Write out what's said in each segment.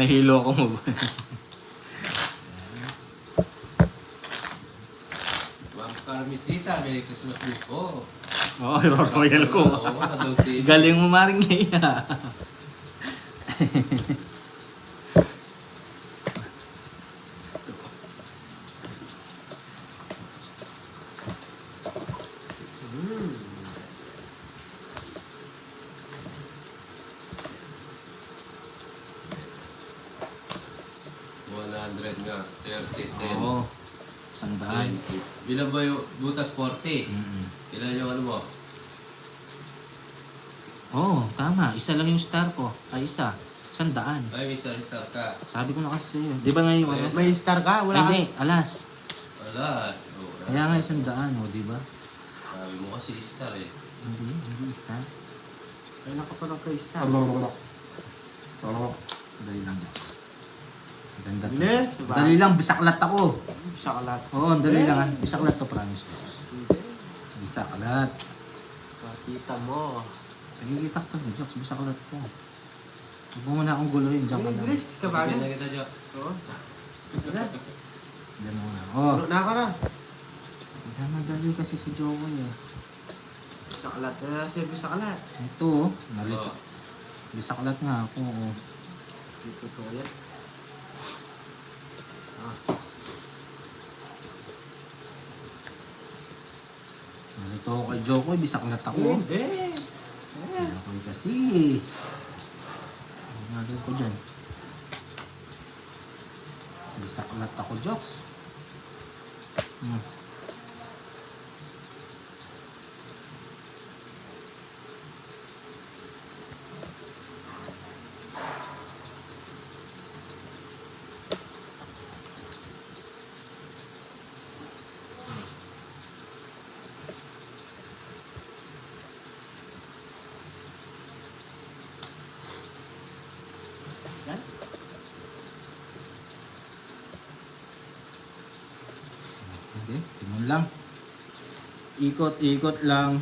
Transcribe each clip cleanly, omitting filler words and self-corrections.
Nahilo ako mo. Ma'am Carmesita, Merry Christmas din po. Oo, royal ko. Oo, Adult TV. Galing mo maring niya. Nga, 30, 10, Oo. Sandaan. 20. Bilang ba yung butas 40? Ilan yung ano mo? Oo, tama. Isa lang yung star ko. Ay, isa. 100. Ay, may star ka. Sabi ko na kasi sa'yo. Di ba ngayon ano? May star ka? Wala ka? Hindi, alas. Alas. Oh, Kaya nga 100, o, di ba? sabi mo kasi star eh. Hindi star. Kailan ka pa lang kay star? Dali lang, guys. Ganda to. Bilis, diba? Dali lang, bisaklat ako. Sakalat. Oo, dali lang ha. Bisaklat to, promise. Hindi. Bisaklat. Makita mo. Nagkikita ka to, Jokes. Bisaklat ka. Huwag mo muna akong guluhin. Diyan ka lang. English ka ba? Bigyan na kita, Jax. Oo. Wala. Diyan muna. Oh, Puro na ako na. madali kasi si Jokoy eh. Sakalat. Sabi sakalat. Ito oh, narito. Oo. Bisaklat nga ako. Oh. Dito to ulit. Narito ako kay Jokoy. Bisaklat ako. Oh. Hindi. Jokoy kasi. Ang gagawin ko dyan. Bisaklat ako, Jokes. Yan. Okay, tingnan lang. Ikot-ikot lang.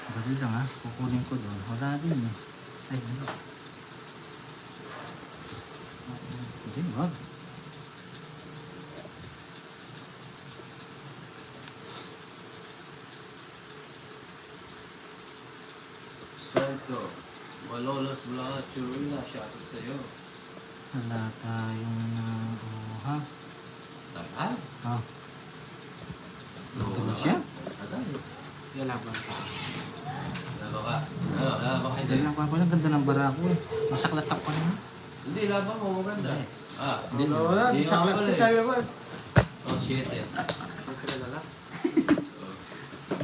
Dali lang ha, kukunin ko doon. Wala din eh. Ay, ano? Hindi, wag. Santo. Malolos Blanca Churula. Shoutout sa'yo. Wala tayong ha? Tagal. Ha? Oo Tagal naman. siya? Tagal. Lalaban ka. Laban ka. Ano? Laban ka hindi. Dahil lang pa pala, ganda ng bara ko eh. Masaklat ako pa naman. Hindi, laban mo. Maganda. Ah, Hindi wala. Hindi Sakalat ako ka pala eh. sabi mo. Oh, shit eh. Pagkalala.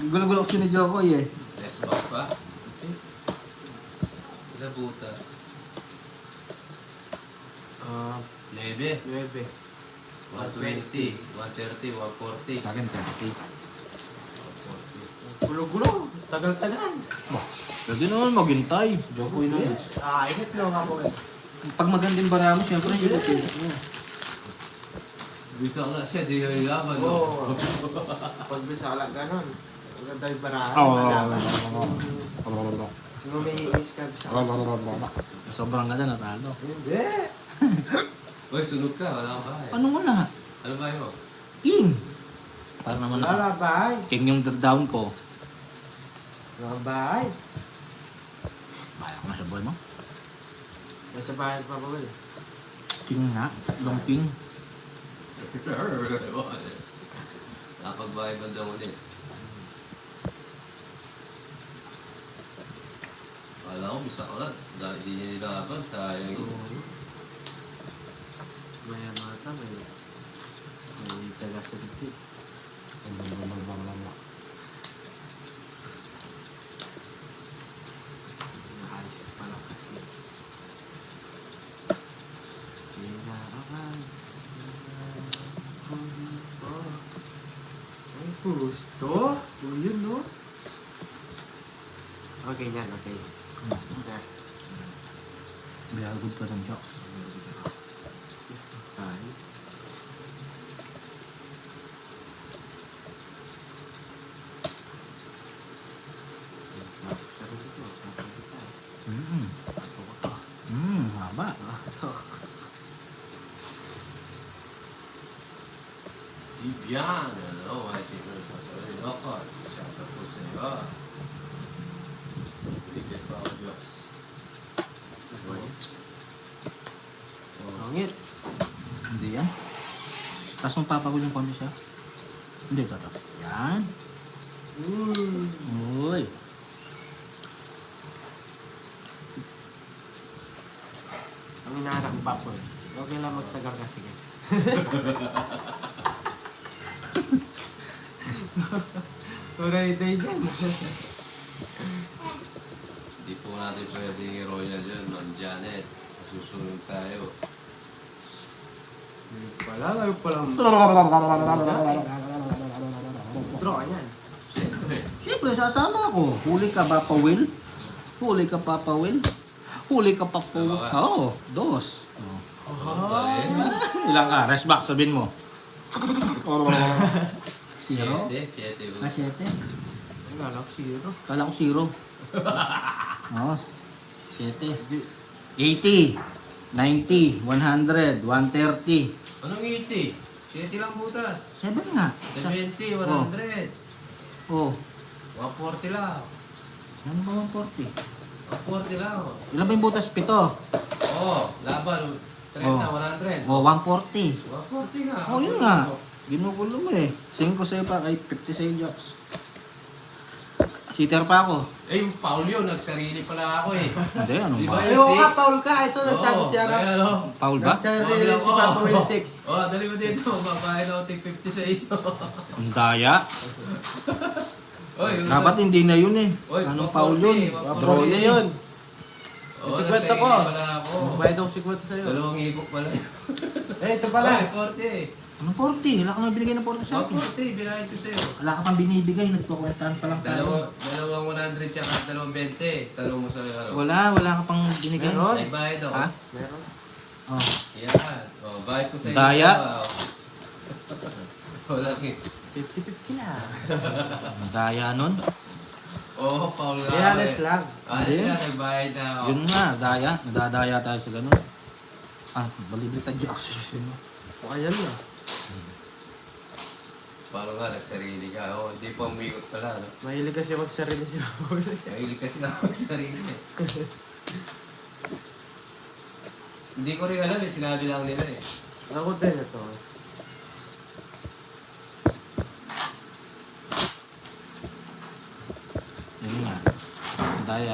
Gulo-gulo ko si Jokoy eh. Test back pa. Ilan butas? 9, 9. 120, 130, 140. Sa akin, 30. 140. Gulo-gulo. Tagal-tagal. Pwede naman maghintay. Jokoy na yun. Init lang ako eh. Pag magandang bara mo, siyempre yung pinit mo. Bisa nga siya, di yung laban. Oo. Pag bisala ganon. Maganda yung barahan. Oo. Malaban. Kung may iis ka bisala. Sobrang ganda, natalo. Hindi. Uy, sunog ka, wala kang bahay. Ano wala? Ano ba yun? King! Para naman ako. Wala bahay. King yung down ko. Wala bahay. Bahala ko na sa buhay mo. Nasa bahay pa ba eh. King na. Tatlong king. Nakapagbahay ba daw ulit? Wala ko, bisa ko lang. Dahil hindi niya nilaban, sayang yun. Maya mata may taga sa dikit. Nakaisip pala kasi. Kailangan. Ay, gusto. Yun, no? Okay, yan. Okay. Okay. Biagod pa ng jokes. Ay. Vivian, hello, my children. Sasabihin, Locos. Shout out po sa iyo. Bigyan pa ako, Diyos. Pangits. Hindi yan. Tapos mong papagulong ko siya. Hindi, ito. Yan. Uy. Ang inaarap ko pa po. Okay lang magtagal ka, sige. Alright, tayo dyan. Hindi po natin pwedeng i-royal yun, Ma'am Janet. Susunod tayo. Wala palang... Draw ka yan. Siyempre. Siyempre, sasama ako. Huli ka ba, Will? Huli ka, Papa Will? Huli ka, Papa Will? Dalawa ka? Oo, dos. Oh. Ilang Ilang ka? Rest back, sabihin mo. Zero? Siyete. Ah, 7. Wala lang, zero. Kala ko 0. Oo, 7. 80, 90, 100, 130. Anong 80? 7 lang butas. 7 nga. 70, 100. Oh. 140 lang. Ano ba 140? 140 lang. Ilan ba yung butas? 7. Oo, laban. 30, Oh. 100. Oh, 140. 140 nga. Oh, yun nga. Ginugulo mo eh. 5 sa'yo pa, ay 50 sa'yo, Jobs. Cheater pa ako. Eh, yung Paul yun, nagsarili pala ako eh. Hindi, ano Di ba? ba? Ay, oo ka, Paul ka. Ito, nagsabi Oo, si Arap. kaya ano? Paul ba? Nagsabi si Papa Will 6. Oo, dali mo dito. Babae na tig 50 sa iyo. Ang daya. Oy, Dapat hindi na yun eh. Oy, Anong 140, Paul yun? 140 Draw Draw yun yun. Oo, Sikwenta nagsarili ko. pala ako. Bayad ako 50 sa'yo. Dalawang ibok pala. Eh, ito pala. Oy, 40. Anong 40? Wala ka nang binigay ng 40 sa akin. 40, binayad ko sa'yo. Wala ka pang binibigay. Nagkukwentaan pa lang tayo. Dalawang 100 tsaka dalawang 20. Tanong mo sa ano. Wala ka pang binigay. Meron? Ay, bayad ako. Ha? Meron. Oh. Yan. Oh, bayad ko sa'yo. Daya. Wala kids. 50-50 na. Ang daya nun. Oo, Paul nga. Eh, honest lang. Honest Hindi. nga, nagbayad na ako. Yun nga, daya. Nadadaya tayo sa ganun. Ah, balibalitad yung oxygen mo. O kaya na. Paano nga, nagsarili ka. Oo, hindi pa umikot pala. No? Mahilig kasi magsarili si Papa Will. Mahilig kasi na magsarili. Hindi ko rin alam eh, sinabi lang nila eh. Ako din ito. Yun nga. Daya.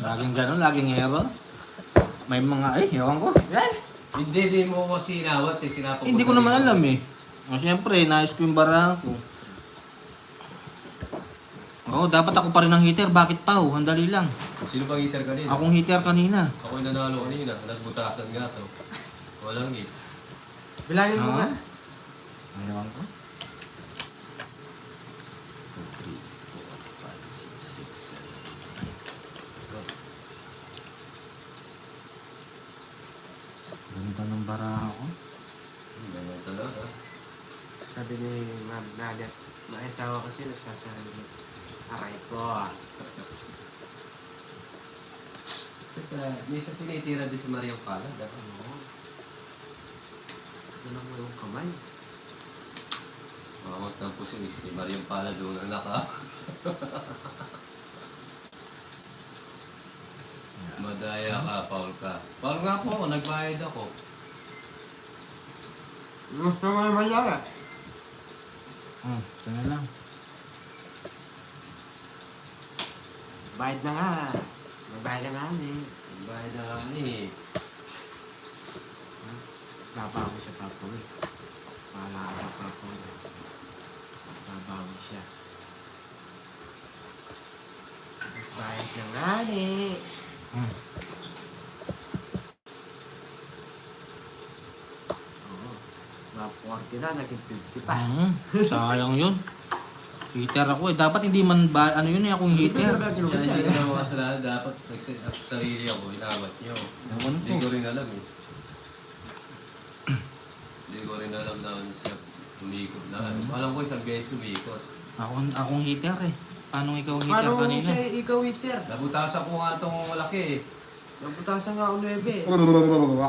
Laging ganun, laging error. May mga, ewan ko. Yan! Hindi din mo ko sinawat eh, sinapag Hindi ko naman alam eh. O, siyempre, naayos ko yung bara ko. Oo, dapat ako pa rin ang hitter. Bakit pa? Ang dali lang. Sino bang hitter kanina? Akong hitter kanina. Ako yung nanalo kanina, nagbutasan nga to. Walang hits. Bilangin mo nga. Ewan ko. 2, 3, 4, 5, 6, 7, 8, 9. Ganda ng baraha ko. Ganyan talaga. Sabi ni Ma'am Nadia, maisawa kasi nagsasarili. Aray ko. Saka, minsan tinitira din si Mariang Palad. Ano? Walang mo yung kamay. Makamot ng puso ni si Mariang Palad doon ang naka. Madaya ka, Paul ka. Paul nga po ako, nagbayad ako. Gusto mo yung mayara? Ito na lang. Bayad na nga. Magbayad na nga eh. Nagbayad na nga ni. Babawi siya Papa Will. Paala ka Papa Will. Babawi siya. Magbayad na nga eh. Oo. Mga 40 na, naging 50 pa. Sayang yun. Hitter ako eh. Dapat hindi man ba, ano yun eh, akong hitter. Siya hindi ko naman kasalanan, dapat sarili ako, inamat niyo. Ewan Hindi ko. ko rin alam eh. Hindi ko rin alam na ano siya umikot na. Alam ko isang beses umikot. Akong hitter eh. Paano ikaw ang hitter Paano kanina? siya ikaw hitter? Nabutasan ko nga itong malaki eh. Nabutasan nga ako 9 eh.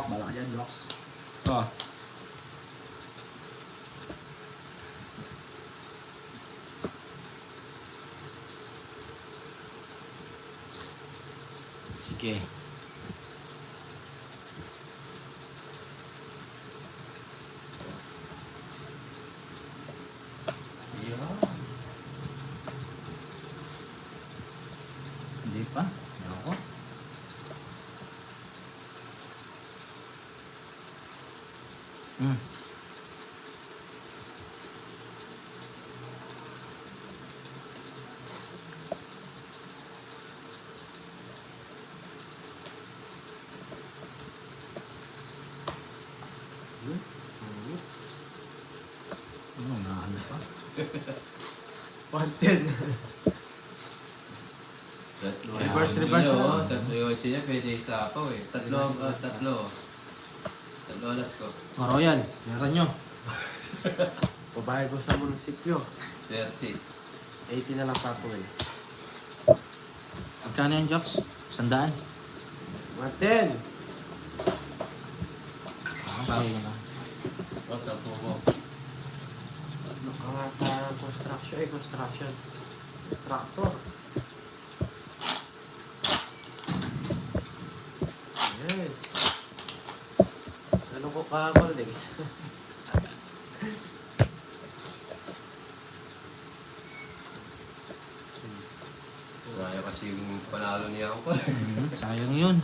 Balak yan, Lox. Oh. Sige. Yeah. Hindi pa. Ako. Hmm. Oops. Ano, nahanap pa? 110. Tatlo. Reverse, Yung reverse yun, na. oh. Tatlo yung otso niya, pwede isapaw eh. Tatlo. Tatlo alas ko. Oh, Royal, meron nyo. Babayad ko sa munisipyo. 30. 80 na lang papoy. Magkano yung Jox? 100? 110. Bawi ko na. O, 10 mo. Nakangata ng construction. Tractor. Yes. Ano ko Collex? Sayang kasi yung panalo niya ako. Sayang yun.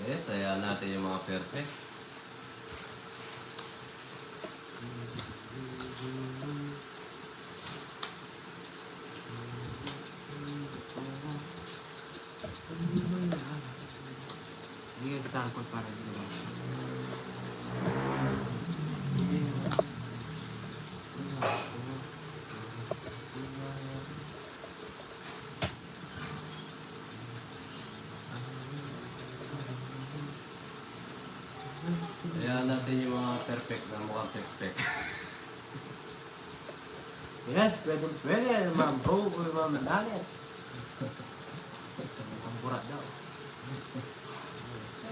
Yes, hayaan natin yung mga perfect. Hindi ka tangkot para di ba? Hayaan natin yung mga perfect na mukhang perfect. Yes, pwede. Ma'am bro, o ma'am lanet. Mukhang burat daw.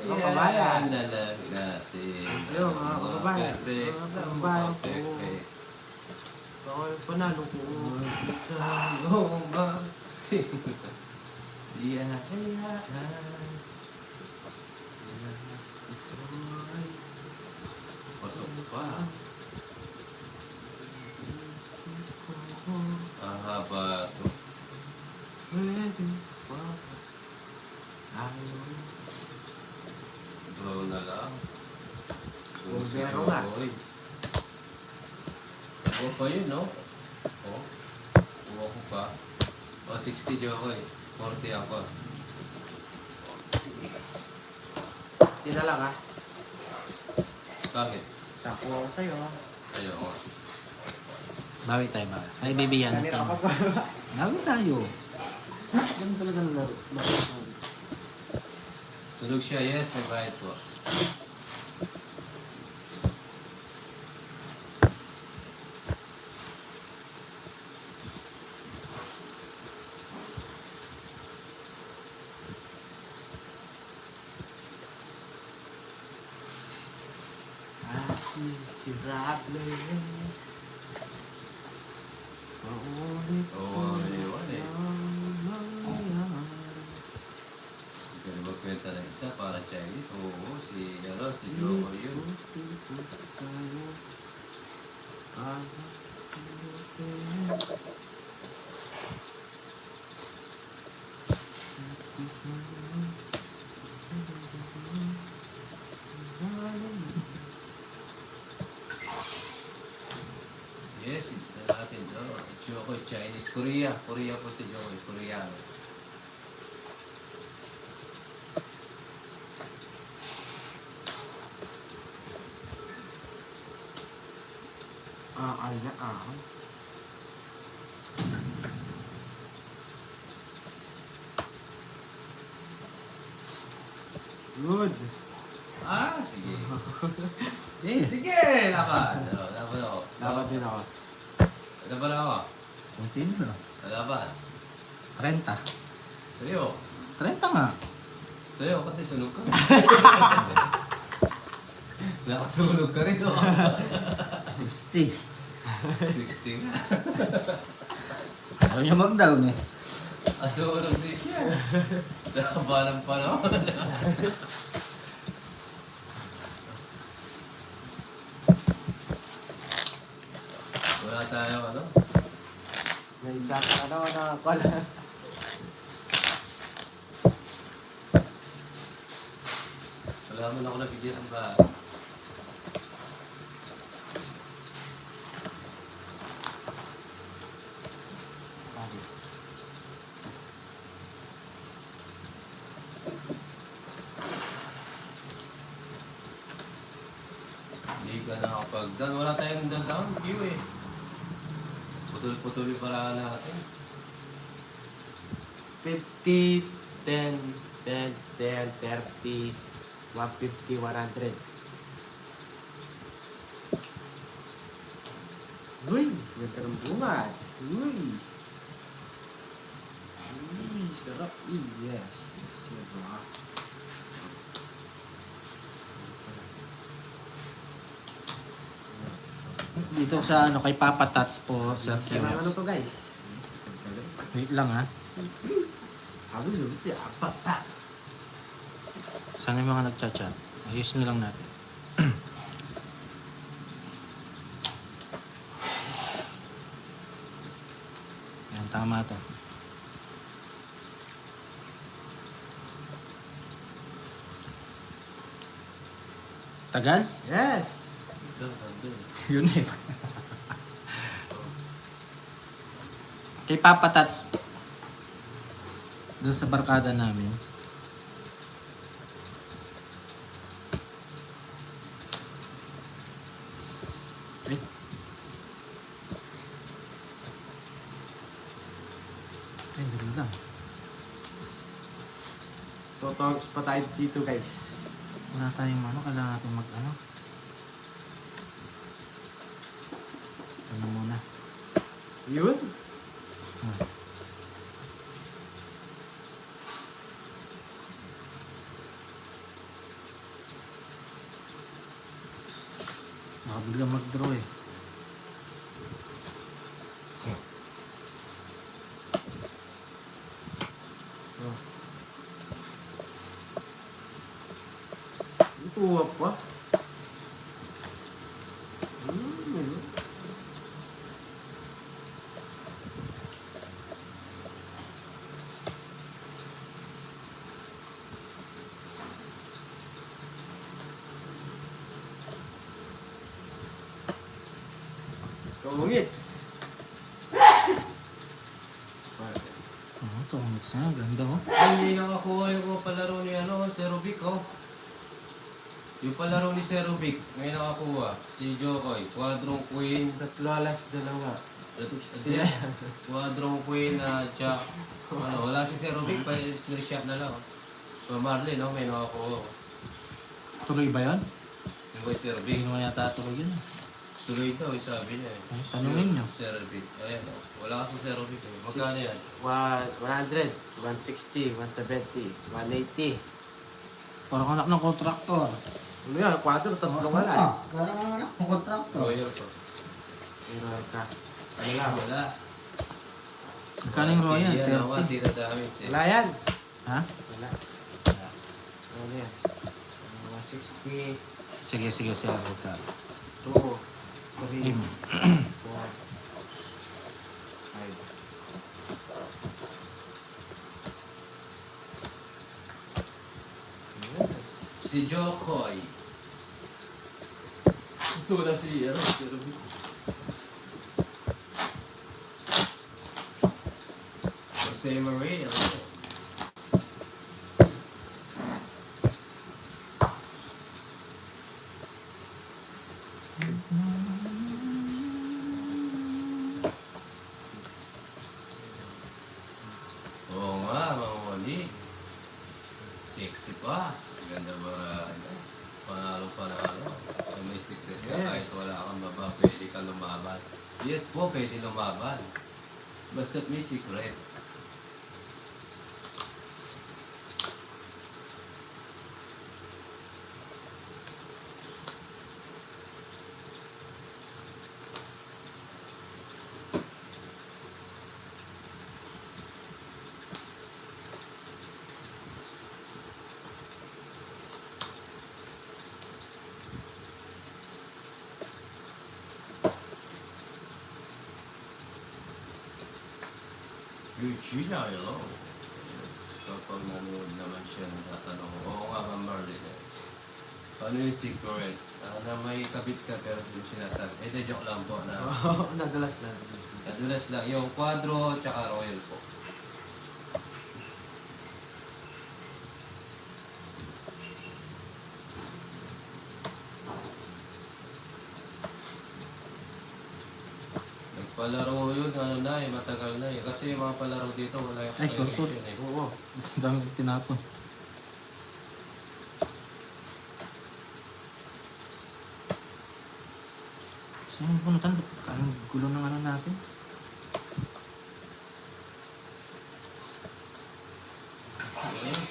Mga kabayan. Na lang natin. Yo, mga kabayan. Perfect. Mga Ang kabayan mga ko. perfect. Ako yung panalo ko. Oh, boxing. Pasok pa. Ang haba to. Pwede pa. Ayaw. Draw na lang. Kung Si zero nga. Jokoy. Ako pa yun, no? Oh. Kuha ko pa. O, 60 Jokoy. 40 ako. Di na lang ah. Bakit? Sako ako sa'yo. Ayaw ko. Bawi tayo, bawi. Ay, bibigyan natin. Kanina ka pa. Bawi tayo. Ganun talaga ng laro. Sunog siya, yes. May bayad po. Miserable. Paulit Oo, yun eh. mangyayari. Pwede ba kwenta ng isa para Chinese? Oo, si Jokoy yun. Yes, it's na natin to. Jokoy, Chinese. Korea po si Jokoy. Koreano. Good. Ah, sige. Sige, laban. Laban ako. Dapat din ako. Laban ako. Kunti na. Laban. 30. Sa'yo. 30 nga. Sa'yo kasi sunog ka. Nakasunog ka rin, no? 60. 16 nga. Ayaw niya mag-down eh. Asunog din siya. Nakabalang pa naman. Wala tayo, ano? May isa ka na pala. Wala mo na ako nabigyan ng ba? Hindi ka nakapag-down. Wala tayong down view eh. Putol-putuli para natin. 50, 10, 10, 10, 30, 150, 100. Uy, ganda ng bunga. Uy. Uy, sarap. Uy, yes. Sarap. Dito sa ano, kay Papa Tats po, Sir Sarap ano TX. to guys? Wait lang ha. Habi lubos siya. Apa. Sana yung mga nagchat-chat. Ayusin na lang natin. Yan, tama to. Tagal? Yes. Ito, nandun. Yun eh. Kay Papa Tats, doon sa barkada namin. Ay. Ay, dali lang. Totogs pa tayo dito guys. Wala tayong ano, kailangan natin mag-ano. Ano muna. Yun. Hmm. Baka biglang mag-draw eh. Oh. Ito apa? Yun. Tungits. Oo, tungits na. Ganda oh. Hindi nakakuha yung palaro ni ano, Sir Rubik, oh. Yung palaro ni Sir Rubik, ngayon nakakuha. Si Jokoy, Quadrong Queen, Tatlo alas dalawa. 60 na. Quadrong Queen na Jack. Ano, wala si Sir Rubik, pa shot na lang. So Marlin, no, may nakakuha. Tuloy ba yun? Yung kay Sir Hindi Rubik, naman yata tuloy yun. tuloy daw, sabi niya eh. Ay, tanungin niyo. Sir Rubik, ayan, oh. Wala kasi Sir Rubik, eh. Magkano yan? 100, 160, 170, 180. Parang anak ng kontraktor. Ano yan? 4, tatlong alas. Parang anak ng kontraktor. Royal po. Pero ka. Ano lang? Wala. Magkano yung Royal? Yan, ako, 30. tita damage eh. Wala yan. Ha? Wala. Ano yan? 160, Sige, sige, sir. 2, 3, 4, 5. Aim. Yes. Si Jokoy. Gusto ko na si, ano, si Rubik. Jose Maria. Oo nga, mga mali. Sexy pa. Ganda ba, ano? Panalo. So may secret ka, Yes. kahit wala kang baba, pwede ka lumaban. Yes po, pwede lumaban. Basta may secret. Virginia, hello. Kapag nanood naman siya, nagtatanong ko, oo nga ba Marlene? Ano yung secret? Na may kabit ka pero hindi mo sinasabi. Ito joke lang po na Nadulas lang. nadulas lang. Yung Quadro tsaka Royal po. Nagpalaro yun, ano na eh, matagal na eh. Kasi yung mga palaro dito, wala yung Ay, sursur. expiration eh. Oo. Ang dami kong tinapon. Saan yung punutan? Anong gulo ng ano natin?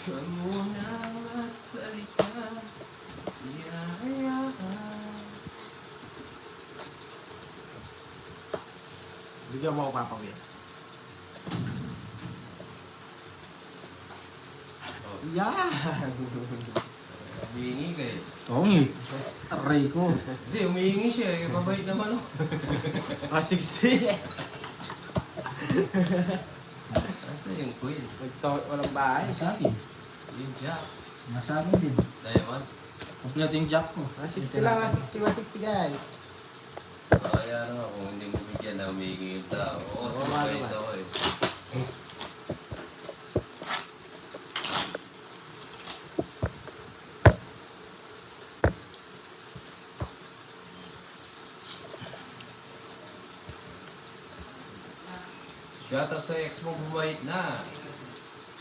Huwag mo na magsalita, iyayaan. Bigyan mo ako papawin. Oh, Yan! humihingi ka eh. Oo nga eh. Aray ko. Hindi, humihingi siya eh. Mabait naman oh. Siksi. Asa yung queen? Walang bahay. Masabi. Yung jack. Masabi din. Diamond. Kompleto yung jack ko. 60 lang, 160 guys. Kaya ano kung hindi mo bigyan na humihingi yung tao. Oo, Oo, sinabait ano ba? ako eh. Shoutout sa ex mo, bumait na.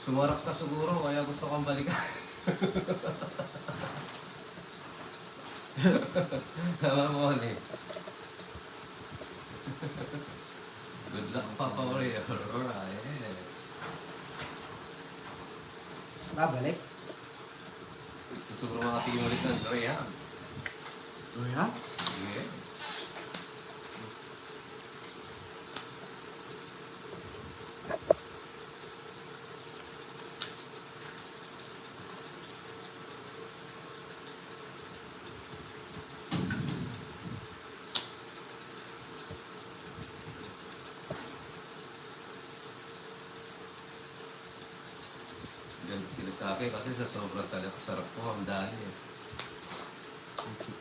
Sumarap ka siguro, kaya gusto kang balikan. Tama mo eh. Good luck, Papa Ori. Alright. Babalik. Gusto siguro mga team ulit ng Rams. Oh ya? Yes. Ganun sila sa akin kasi sa sobrang sarap ko, ang dali eh.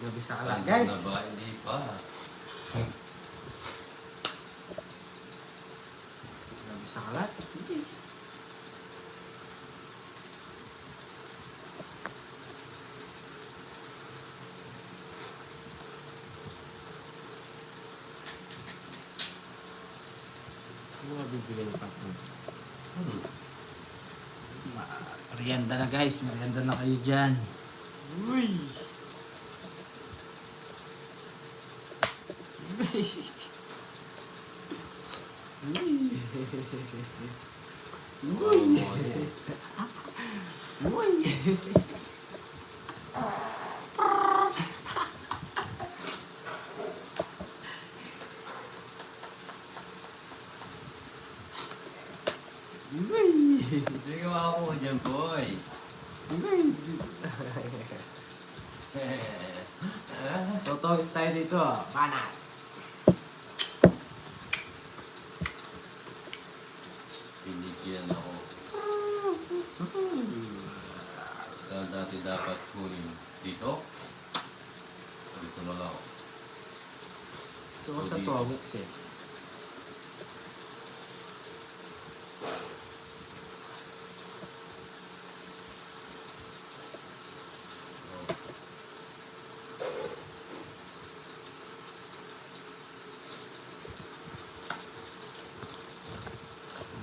Nabisa ka lang Ano guys. na ba? Hindi pa. Nabisa ka lang. Sige. Ano nga bibili ng popcorn? Merienda na guys. Merienda na kayo dyan. Uy! Wow, mo eh. Uy! Uy! Hindi ka ako dyan, boy. Uy! Totoong style dito, banat. Binigyan ako. Saan dati dapat kunin? Dito? Dito na lang. So, sa to, mix eh. Oh.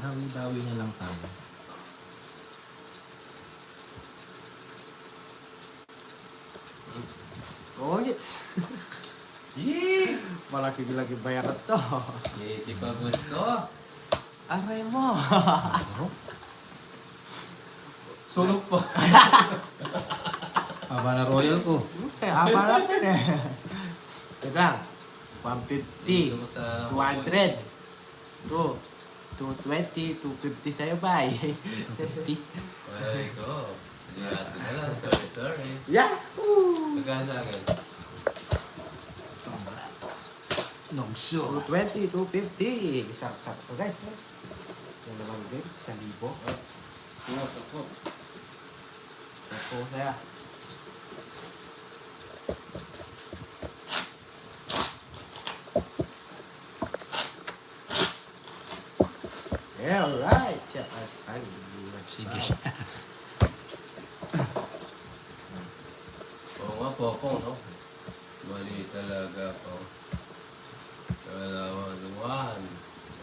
Dawi-dawi na lang tayo. Ongits! Yee! Malaki lagi bayaran to. Hindi pa gusto. Aray mo! Sulok pa. Haba na royal ko. Apa natin eh. Teka lang. 150, Dito sa 200, 220, 250 sa'yo, bye. 50. Ay ko. Hindi natin na lang. Sorry. Yahoo! Magkano sa akin? Congrats. Nogso. 220, 250. Sarap-sarap to guys. Yan naman din, 1,000. Sumasakot. Opo, saya. Yeah, alright. Check us. Ay, Sige. Oo nga, Popong, no? Mali talaga po. Kalawan, one.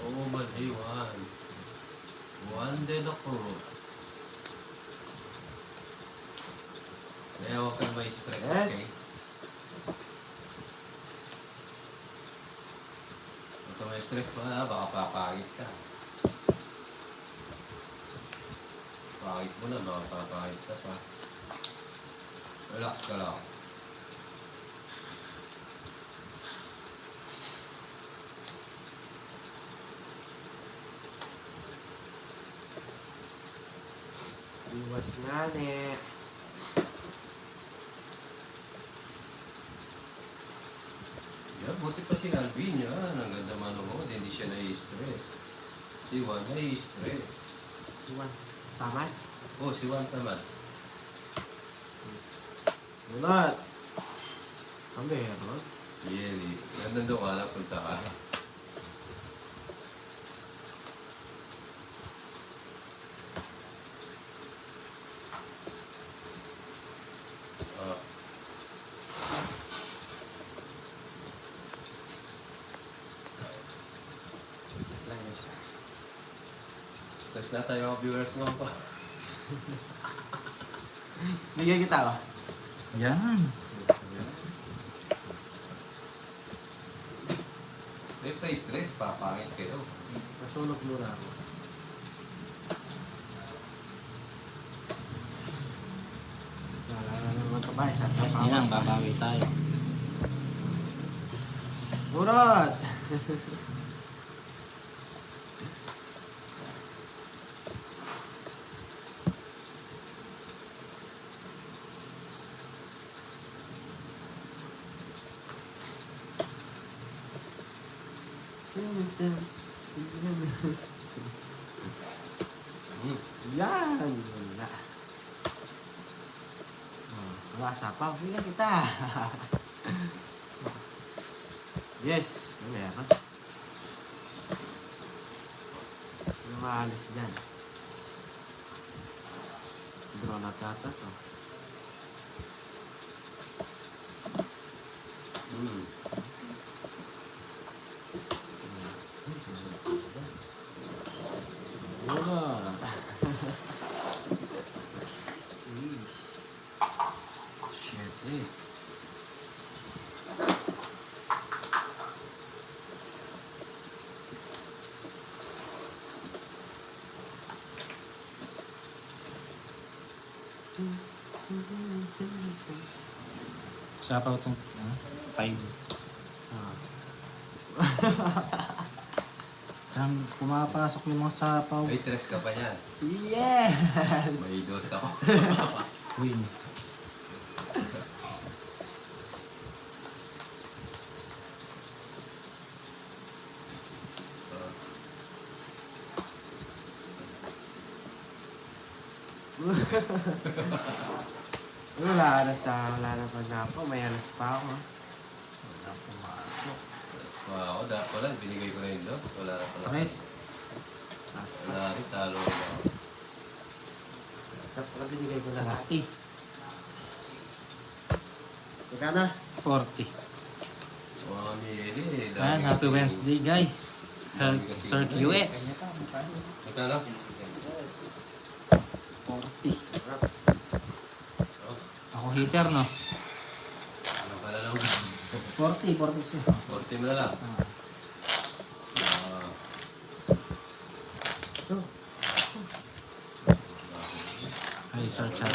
Oo, mali, one. One de la Cruz. Kaya huwag kang may stress, okay? Yes. Huwag kang may stress, baka papagit ka. Pagit mo na, baka papagit ka pa. Relax ka lang. Iwas nga ne. Yeah, buti pa si Alvin yan. Ang ganda manood, hindi siya nai-stress. Si Juan nai-stress. Iwan. Tama? Oh, si Juan tamad. Munot. Ang meron. Yeli. Nandun ka na, punta ka. Ah. Lang isa. Stress na tayo mga viewers mo pa. Bigyan kita ba? Yan. May pa-stress, papangit kayo. Nasunog muna ako. Naalala naman ito ba? Yes, ninang, babawi tayo. Munot! Yan! Wala. Wala sapaw. Bigyan kita. Yes. Meron. Ano maalis dyan? Draw na tata to. Wala. Shit eh. Sapaw itong 5. Pumapasok yung mga sapaw. May stress ka pa niyan. Yeah! May dos ako. Win. Wala na pa na ako. May alas pa ako. Wala pumasok. Tapos pa ako, wala, binigay ko na yung dos. Wala na pala. Tres. Taas pa. Wala rin, talo na ako. Tapos binigay ko na lahat. 40. Ika na. 40. Mga mili. Ayan, happy Wednesday guys. Sir QX. Magkano? 40. Ako hater no? Ano pala lang? 40, 46. 40 mo na lang. Ah. Hi Sir Chat.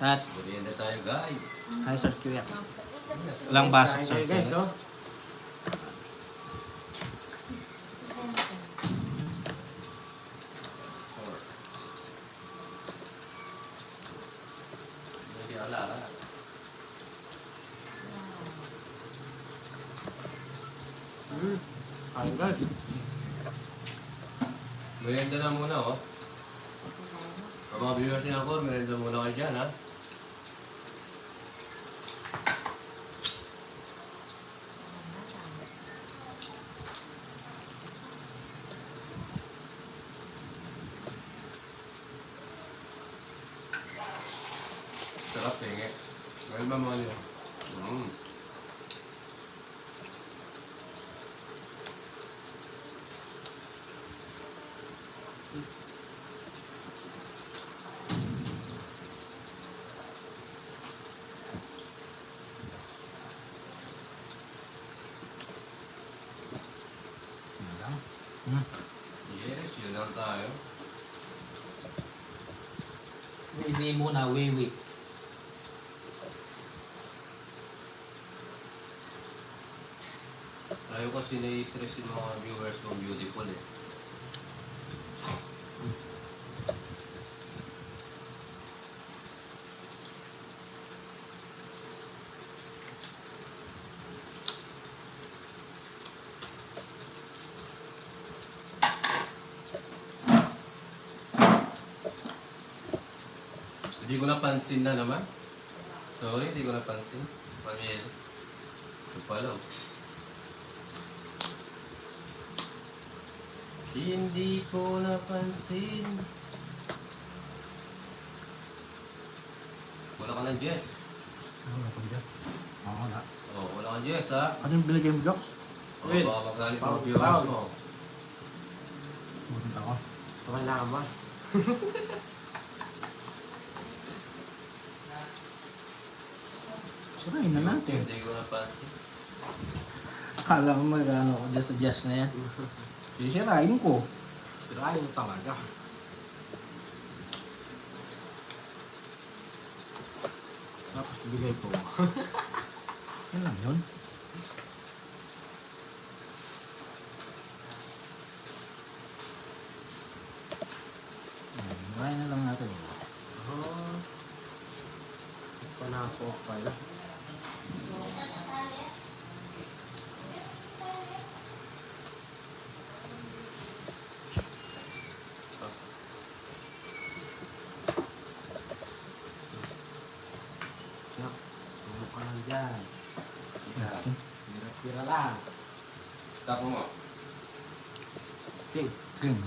At Merienda tayo guys. hi Sir QX. Walang basok Sir Kain kayo, guys, QX. oh. Hindi alala. Kain guys. Merienda na muna, oh. Ang mga viewers ni Angkor, merienda muna kayo dyan, ha? Sarap, tingi. Ngayon ba mga niyo? Yun lang. Yes, yun lang tayo. Wiwi muna, wiwi. Ayaw kasi nai-stress yung mga viewers kong beautiful, eh. Hindi ko napansin na naman. Sorry, hindi ko napansin. Pamiel. Ito pa lang. Hindi ko napansin. Wala ka ng Jess. Ano ko dyan? Oo, wala. Oh, wala kang Jess, ha? Ano yung binigay mo, Joks? Oh, Wait. baka magalit Pound, ng viewers pound. mo. Pumunta ako. Malaman. Sirain na natin. Hindi ko napansin. Akala mo mag-ano ko dyan sa jazz na yan. Sisirain ko. Sirain mo talaga. Tapos bigay ko. Yan lang yun. Marahin na lang natin. Oh. Panako pala. Yak, tulog ka lang dyan. Tira-tira lang. Tapo mo. King. King.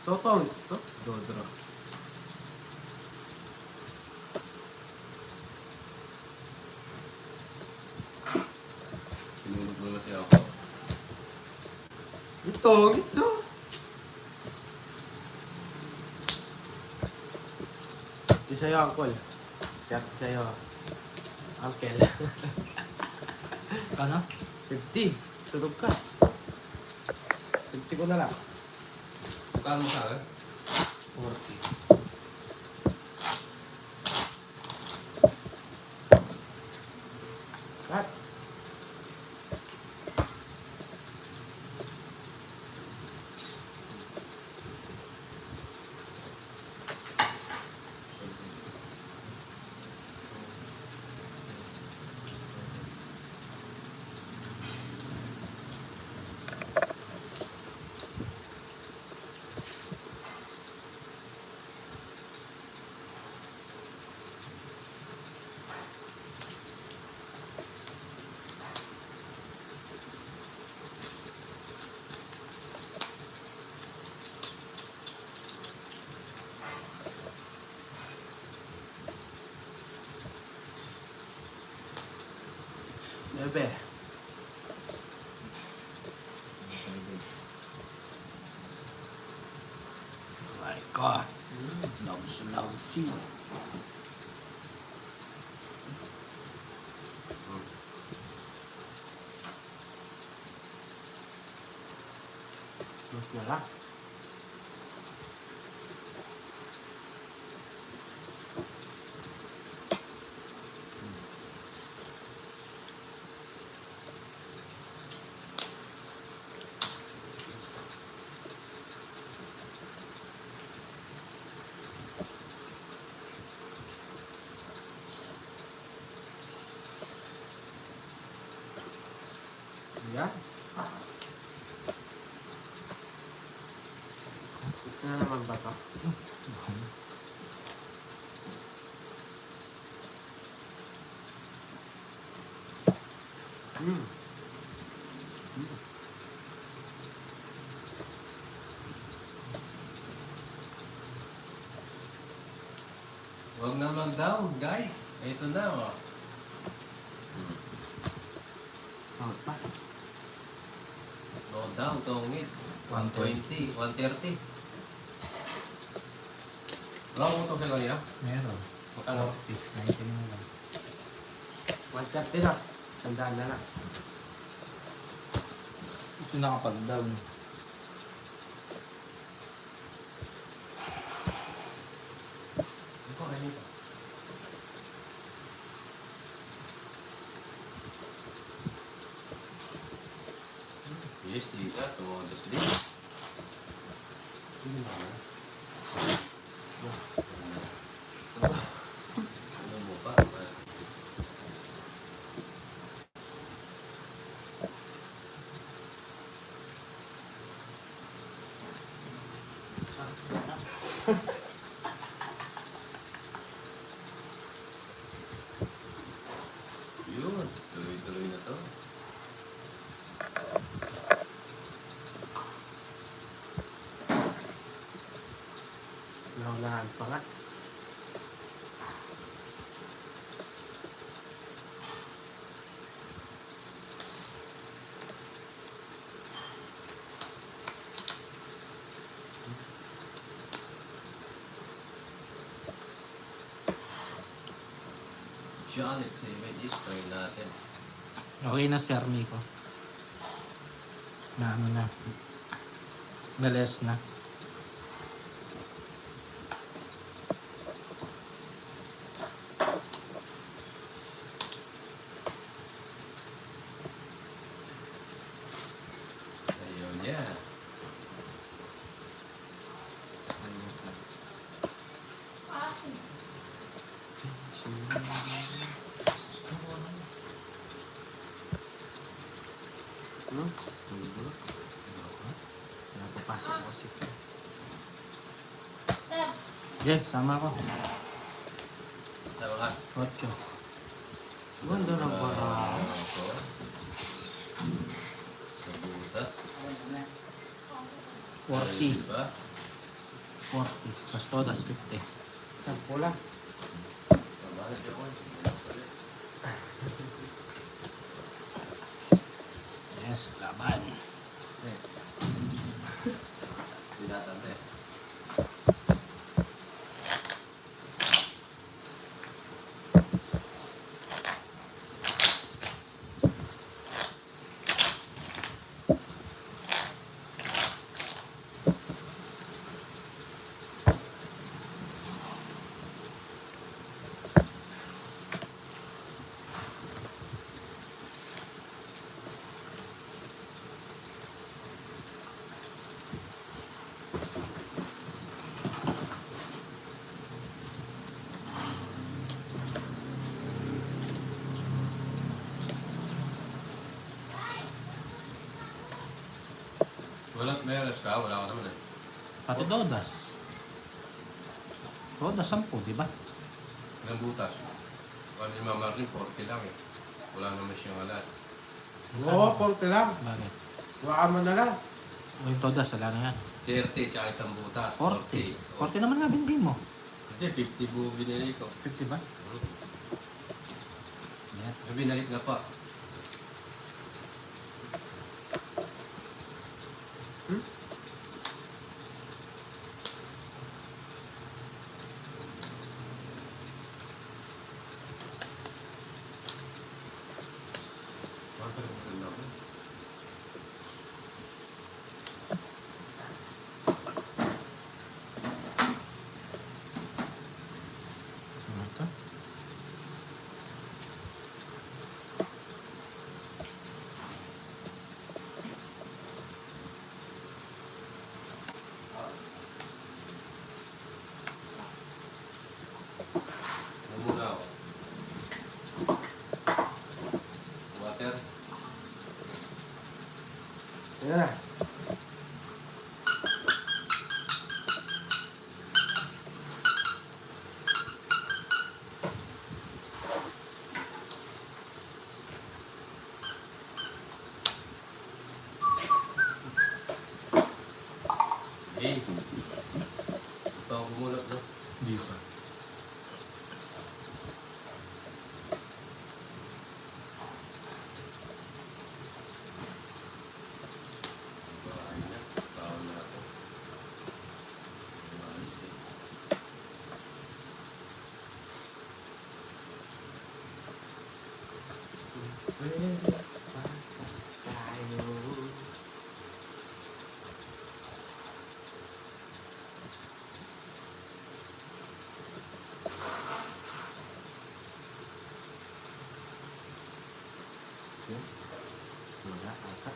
Totoo ito. Dodro. Sinulog mo na siya ako. Ito, ito. Ito sa'yo, Uncle. Ito sa'yo, Uncle. Ano? 50. Tulog ka. 50 ko na lang. Kano mo sa akin? 40. Cut. Bebe. My God. Lousy. Mas na lang. Yan. Isa na naman ba ito? Hmm. Huwag na mag-down, guys. Ito na, oh. Out pa. No down, tongits. 120, 130. Wala mo ito sa kanina? Meron. Magkano? 19 mo lang. 130 na. Sandaan na lang. Gusto nakapag-down. Ito, ano ito? Yes, di ka. Tumodos din. Hindi na. Ano mo pa? Yun, tuloy-tuloy na to. Naunahan pa nga. John, let's say, may try natin. Okay na, Sir Miko. Na ano na. Na-less na. Ayun, yeah. Ano? Tulog. Napapasok ako si Phil. Yeah, sama ko. Tama ka. 8. Ganda ng para. Ako. Sa butas. 40. Diba? 40. Plus todas 50. 10 lang. Tama na siya ko. Yes, laban. Eh. Tinatanda eh. Walang meron ka, wala ka naman eh. Pati todas. Todas 10, di ba? Ilang butas. Kung ni Mama Marlene, 40 lang eh. Wala naman siyang alas. Oo, 40 lang. Bakit? Baka mo na lang. O yung todas, wala na yan. 30 tsaka isang butas. 40. 40 naman nga binigay mo. Hindi, 50 po binalik ko. 50 ba? Yan. May binalik na pa. Hmm? Ano to? Pwede pa tayo. Wala ata.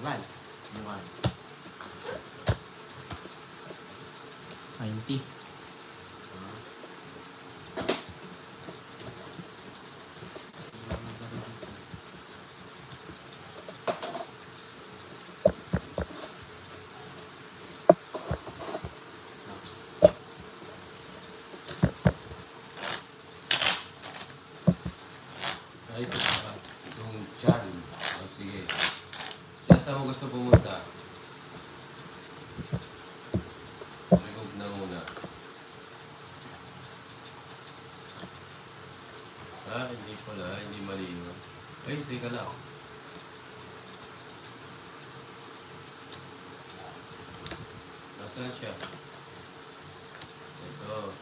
Naman, bukas. 90. Ay, ito pa. Yung Chan. O, sige. Siya, saan mo gusto pumunta? Remove na muna. Hindi pala. Hindi maliyo. Ay, teka lang. Nasaan siya? Ito.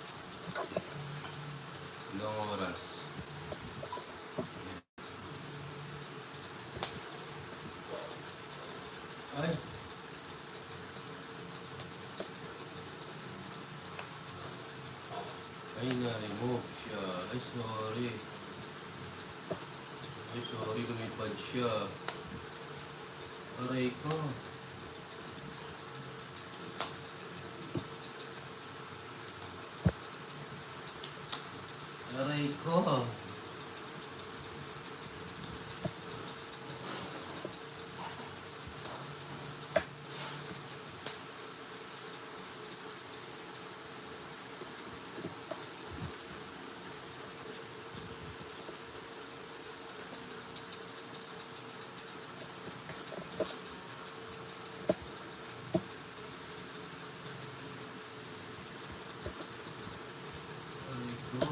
Ilang oras? Ay. Ay, na-remove siya. Ay, sorry. Ay, sorry. Lumipad siya. Aray ko. Aray ko. Aray ko.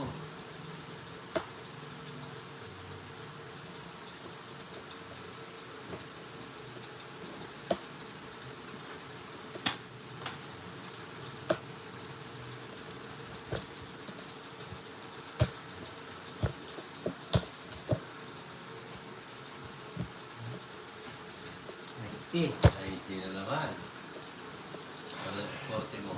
Eh, Ay, hindi na naman. Wala forte mo.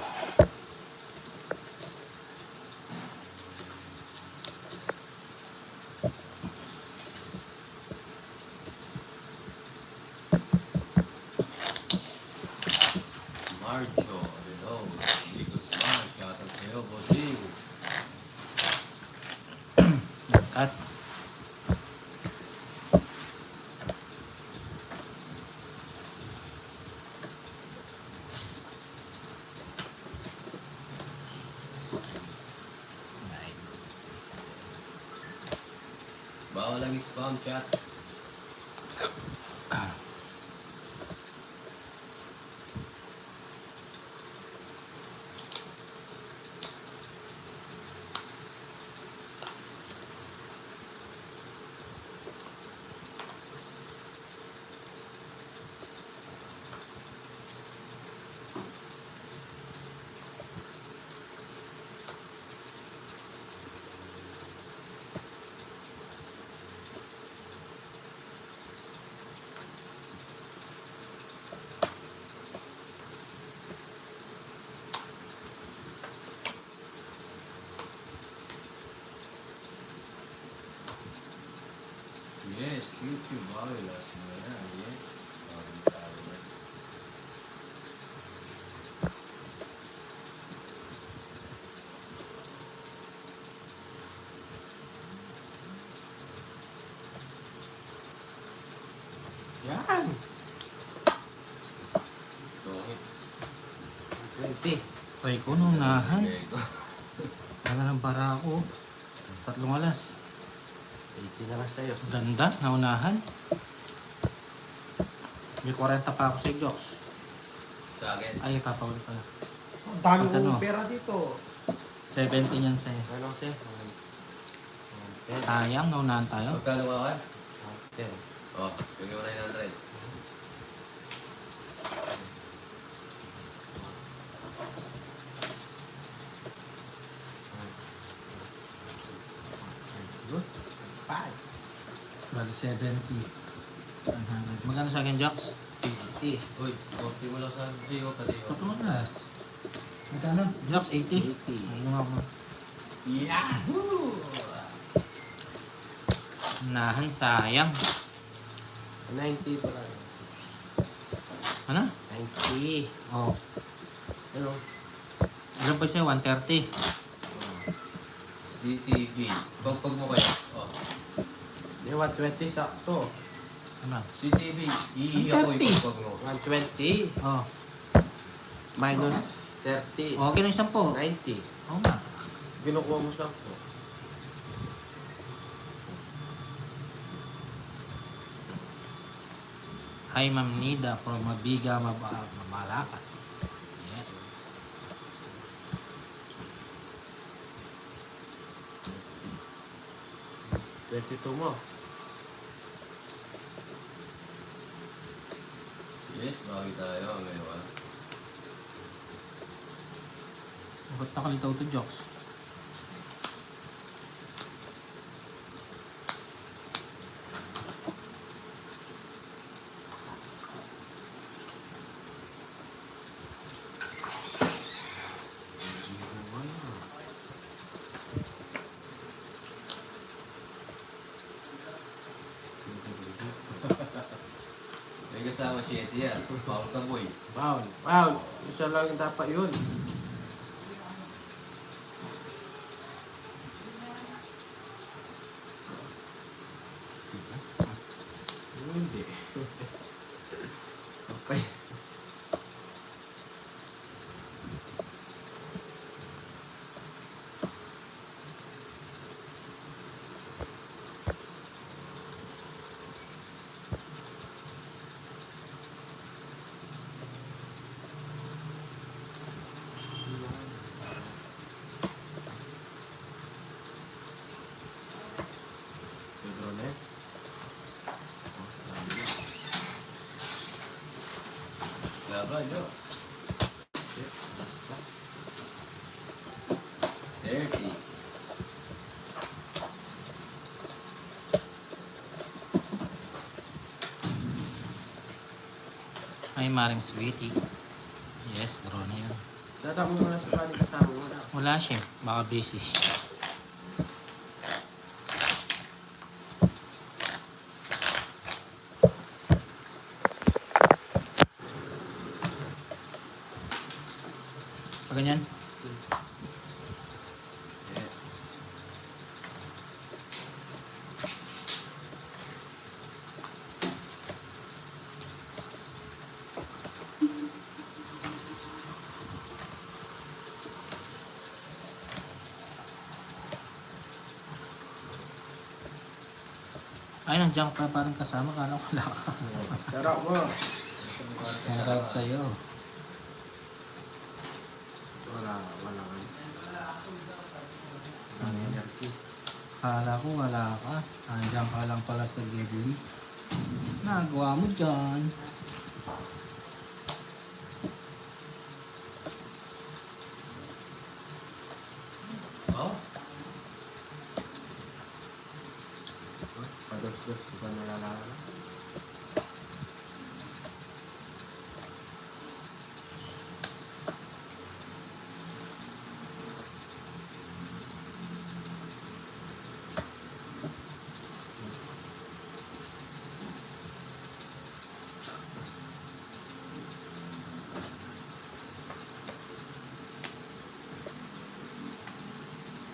Marjo, hello. Hindi ko smart. Shoutout sa'yo, bossing. Cut. Bawal ang spam chat. Yes, YouTube violence mo yan. Yes. Violence. yan. 2 hits. 20. Try ko nung nahan. Okay, go. Wala ng para ako. 3 alas. 80 na lang sa'yo. Ganda, naunahan. May 40 pa ako sa Jokes. Sa akin. Ay, papawal pala. Ang dami Magkano? kong pera dito. 70 yan sa'yo. Ano kasi? Sayang, naunahan tayo. Magkano nga ka? 10. Oh, bigyan mo 900. Good. 5. Bali 70. 100. Magkano sa akin, Jocks? 80. Uy, okay mo lang sa iyo, pati yun. Patulas. Magkano? Jocks, 80. 80. Ano nga mo? Yahoo! Unahan, sayang. 90 pa lang. Ano? 90. Oh. Ano? Ilan pa siya? 130. CTV. Pagpag mo kayo. Oh. Hindi, 120 sakto. Ano? CTV. Iiyak ko yung 30. pagpag mo. 120 Oh. minus 30. Okay na yung 10. 90. Oo nga. Ginukuha mo sakto. Hi, Ma'am Nida from Mabiga, Mabalacat. Yeah. $22 mo. Yes, bawi tayo ngayon. Ba't nakalitaw to, Jocks? May kasama si Eti yan. Paul ka boy. Wow. Wow. Isa lang yung dapat yun. Hindi. Okay. Pedro net. Laban nyo. 30. Hi, Maring Sweetie. Yes, draw na yun. Dada mo muna sa bali kasama mo na. Wala siya. Baka busy. Pag ganyan? Ay, nandiyan ka pa parang kasama. Kala ko wala ka. Tara mo. Shoutout sa'yo. Wala ka. Ano? Energy. Kala ko wala ka. Nandiyan ka lang pala sa Gedli. Nagawa mo dyan. Oh? Pados-dos ba nalalaman?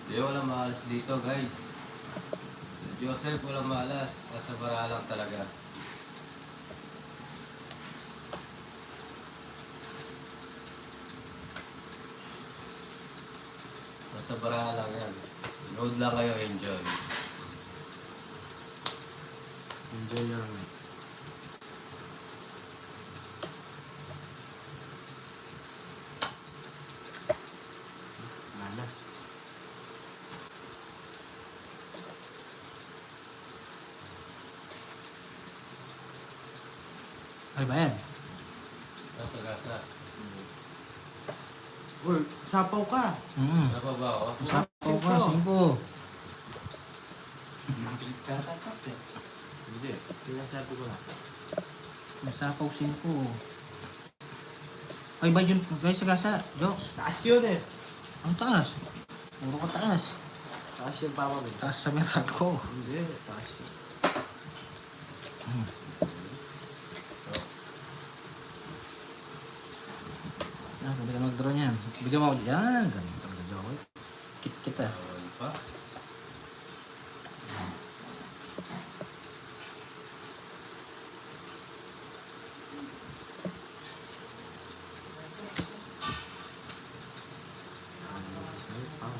Di walang maalas dito guys. Si Joseph walang maalas. Nasa bara lang talaga. Nasa bara lang yan. Load lang kayo, enjoy. Enjoy your night. Mana? Ay ba yan? Gasa-gasa. Uy, sapaw ka. Napabawa. Sapaw ka, 5. Katakas eh. Hindi. Sinasabi ko na. Masapaw 5. Ay ba yun? Guys, sagasa. Jokes. Taas yun eh. Ang taas. Puro ka taas. Taas yung papa mo. Taas sa merat ko. Hindi, taas yun. Ah, pwede ka mag-draw niyan. Bigyan mo ako. Yan. Ganun talaga, Jokoy. Kit kita. Meron pa. Ano masasabi? Pao.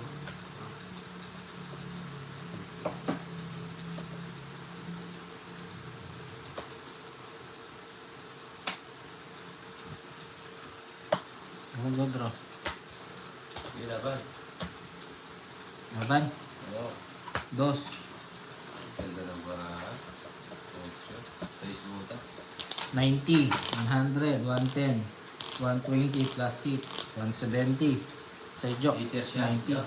Ako mag-draw. Hindi laban. Laban. Oo. 2. Ganda ng barahan. 8. 6 butas. 90, 100, 110, 120 plus 6, 170. Sa joke, 80 siya. 90.